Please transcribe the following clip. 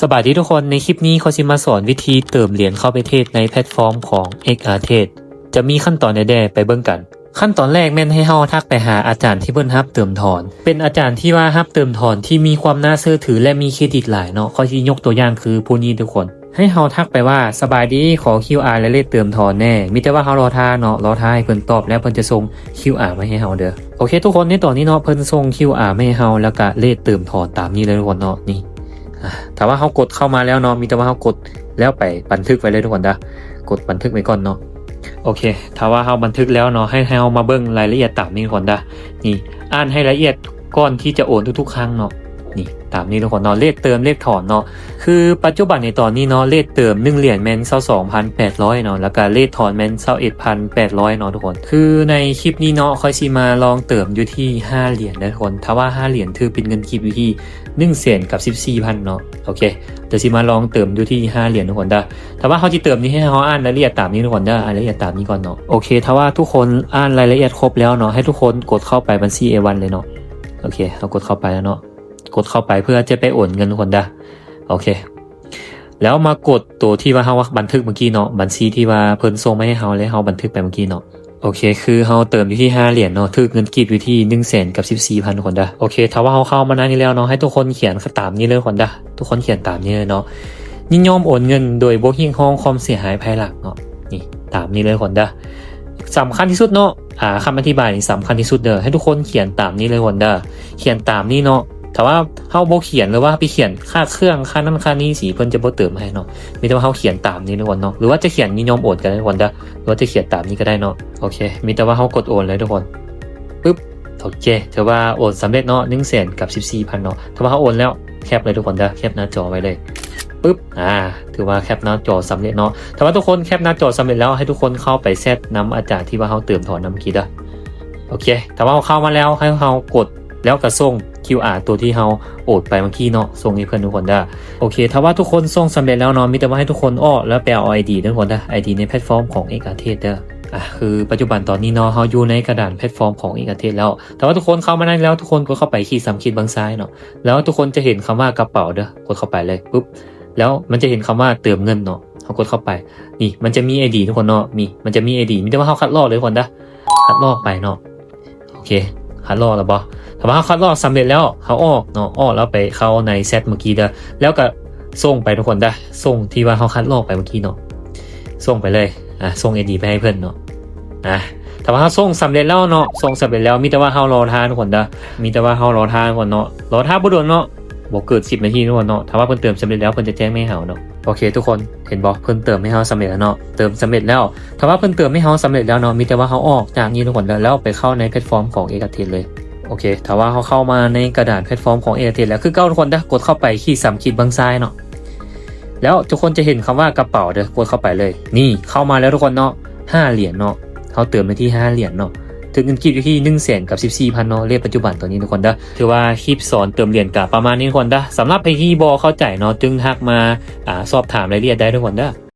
สบายดีทุกคนในคลิปนี้เขาจะมาสอนวิธีเติมเหรียญเข้าไปเทรดในแพลตฟอร์มของ XRTrade จะมีขั้นตอนใดๆไปเบิ่งกันขั้นตอนแรกแม่นให้เฮาทักไปหาอาจารย์ที่เพิ่นรับเติมถอนเป็นอาจารย์ที่ว่ารับเติมถอนที่มีความน่าเชื่อถือและมีเครดิตหลายเนาะเขาสิยกตัวอย่างคือผู้นี้ทุกคนให้เฮาทักไปว่าสบายดีขอ QR และเลขเติมถอนแน่มีแต่ว่าเฮารอท่าเนาะรอท่าให้เพิ่นตอบแล้วเพิ่นจะส่ง QR มาให้เฮาเด้อโอเคทุกคนในตอนนี้เนาะเพิ่นส่ง QR มาให้เฮาแล้วก็เลขเติมถอนตามนี้เลยทุกคนเนาะนี่ถ้าว่าเขากดเข้ามาแล้วเนาะมีแต่ว่าเขากดแล้วไปบันทึกไว้เลยทุกคนนะกดบันทึกไว้ก่อนเนาะโอเคถ้าว่าเขาบันทึกแล้วเนาะให้เรามาเบิ่งรายละเอียดตามนี้ทุกคนนะนี่อ่านให้ละเอียดก่อนที่จะโอนทุกๆครั้งเนาะนี่ตามนี้ทุกคนเนาะเลขเติมเลขถอนเนาะคือปัจจุบันในตอนนี้เนาะเลขเติม1เหรียญแม่น22,800เนาะแล้วก็เลขถอนแม่น21,800เนาะทุกคนคือในคลิปนี้เนาะค่อยสิมาลองเติมอยู่ที่5เหรียญนะทุกคนถ้าว่า5เหรียญถือเป็นเงินกีบอยู่ที่100,000กับ14,000เนาะโอเคเดี๋ยวสิมาลองเติมอยู่ที่5เหรียญทุกคนได้ถ้าว่าเขาจะเติมนี้ให้เขาอ่านรายละเอียดตามนี้ทุกคนได้อ่านรายละเอียดตามนี้ก่อนเนาะโอเคถ้าว่าทุกคนอ่านรายละเอียดครบแล้วเนาะให้ทุกคนกดเข้าไปบัญชี A1 เลยเนาะโอเคเรากดเข้าไปแล้วเนาะกดเข้าไปเพื่อจะไปโอนเงินทุกคนได้โอเคแล้วมากดตัวที่ว่าเฮาบันทึกเมื่อกี้เนาะบัญชีที่ว่าเพิ่นส่งมาให้เฮาแล้วเฮาบันทึกไปเมื่อกี้เนาะโอเคคือเฮาเติมอยู่ที่5เหรียญเนาะถือเงินกีบอยู่ที่100,000กับ14,000ทุกคนได้โอเคถ้าว่าเฮาเข้ามานั้นนี้แล้วเนาะให้ทุกคนเขียนตามนี้เลยทุกคนได้ทุกคนเขียนตามนี้เลยเนาะยินยอมโอนเงินโดยบ่หิ้งห้องความเสียหายภายหลังเนาะนี่ตามนี้เลยทุกคนได้สำคัญที่สุดเนาะคำอธิบายนี่สำคัญที่สุดเด้อให้ทุกคนเขียนตามนี้เลยทุกคนได้เขียนตามนี้เนาะแต่ว่าเฮาบ่เขียนหรือว่าไปเขียนค่าเครื่องค่านั้นค่านี้สิเพิ่นจะบ่เติมให้เนาะมีแต่ว่าเฮาเขียนตามนี้ทุกคนเนาะหรือว่าจะเขียนยินยอมโอนกันทุกคนได้หรือว่าจะเขียนตามนี้ก็ได้เนาะโอเคมีแต่ว่าเฮากดโอนเลยทุกคนปึ๊บโอเคถือว่าโอนสำเร็จเนาะ100,000กับ14,000เนาะถือว่าเฮาโอนแล้วแคปเลยทุกคนเด้อแคปหน้าจอไว้เลยปึ๊บถือว่าแคปหน้าจอสำเร็จเนาะถ้าว่าทุกคนแคปหน้าจอสำเร็จแล้วให้ทุกคนเข้าไปแซดน้ำอาจารย์ที่ว่าเฮาเติมถอนน้ำกี้เด้อโอเคแต่ว่าเข้ามาแล้วให้เฮากดแล้วก็ส่ง QR ตัวที่เฮาโอดไปเมื่อกี้เนาะส่งให้เพื่อนทุกคนได้โอเคถ้าว่าทุกคนส่งสำเร็จแล้วเนาะมีแต่ว่าให้ทุกคนแล้วไปเอา ID ทุกคนได้ ID ในแพลตฟอร์มของ XRTrade เด้อคือปัจจุบันตอนนี้เนาะเฮาอยู่ในกระดานแพลตฟอร์มของ XRTrade แล้วแต่ว่าทุกคนเข้ามาได้แล้วทุกคนก็เข้าไปขีด3ขีดบางซ้ายเนาะแล้วทุกคนจะเห็นคำว่ากระเป๋าเด้อกดเข้าไปเลยปุ๊บแล้วมันจะเห็นคำว่าเติมเงินเนาะเฮากดเข้าไปนี่มันจะมี ID ทุกคนเนาะมันจะมี ID มีแต่ว่าเฮาคัดลอกเลยทุกคนเด้อคัดลอกไปเนาะโอเคคัดลอกแล้วบ่ถ้าว่าคัดลอกสำเร็จแล้วเขาออกเนาะแล้วไปเข้าในเซตเมื่อกี้เด้อแล้วก็ส่งไปทุกคนได้ส่งที่ว่าเขาคัดลอกไปเมื่อกี้เนาะส่งไปเลยส่ง ID ไปให้เพื่อนเนาะถ้าว่าเขาส่งสำเร็จแล้วเนาะส่งสำเร็จแล้วมีแต่ว่าเขารอทานทุกคนเด้อมีแต่ว่าเขารอทานทุกคนเนาะรอทานบ่โดนเนาะบ่เกิด10นาทีทุกคนเนาะถ้าว่าเพิ่นเติมสำเร็จแล้วเพิ่นจะแจ้งให้เฮาเนาะโอเคทุกคนเห็นบ่เพิ่นเติมให้เฮาสำเร็จแล้วเนาะเติมสำเร็จแล้วถ้าว่าเพิ่นเติมให้เฮาสำเร็จแล้วเนาะมีแต่ว่าเขาออกจากนี้ทุกคนแล้วไปเข้าในแพลตฟอร์มของ XRTrade เลยโอเคถ้าว่าเขาเข้ามาในกระดานแพลตฟอร์มของ XRTrade แล้วคือทุกคนกดเข้าไปขีด3ขีดบางซ้ายเนาะแล้วทุกคนจะเห็นคำว่ากระเป๋าเด้อกดเข้าไปเลยนี่เข้ามาแล้วทุกคนเนาะ5เหรียญเนาะเขาเติมไปที่5เหรียญเนาะถึงเงินกีบอยู่ที่100,000กับ14,000เนาะเลขปัจจุบันตัวนี้ทุกคนถือว่าคลิปสอนเติมเหรียญกับประมาณนี้ทุกคนสำหรับใครที่บ่เข้าใจเนาะจึงทักมาสอบถามรายละเอียดได้ทุกคน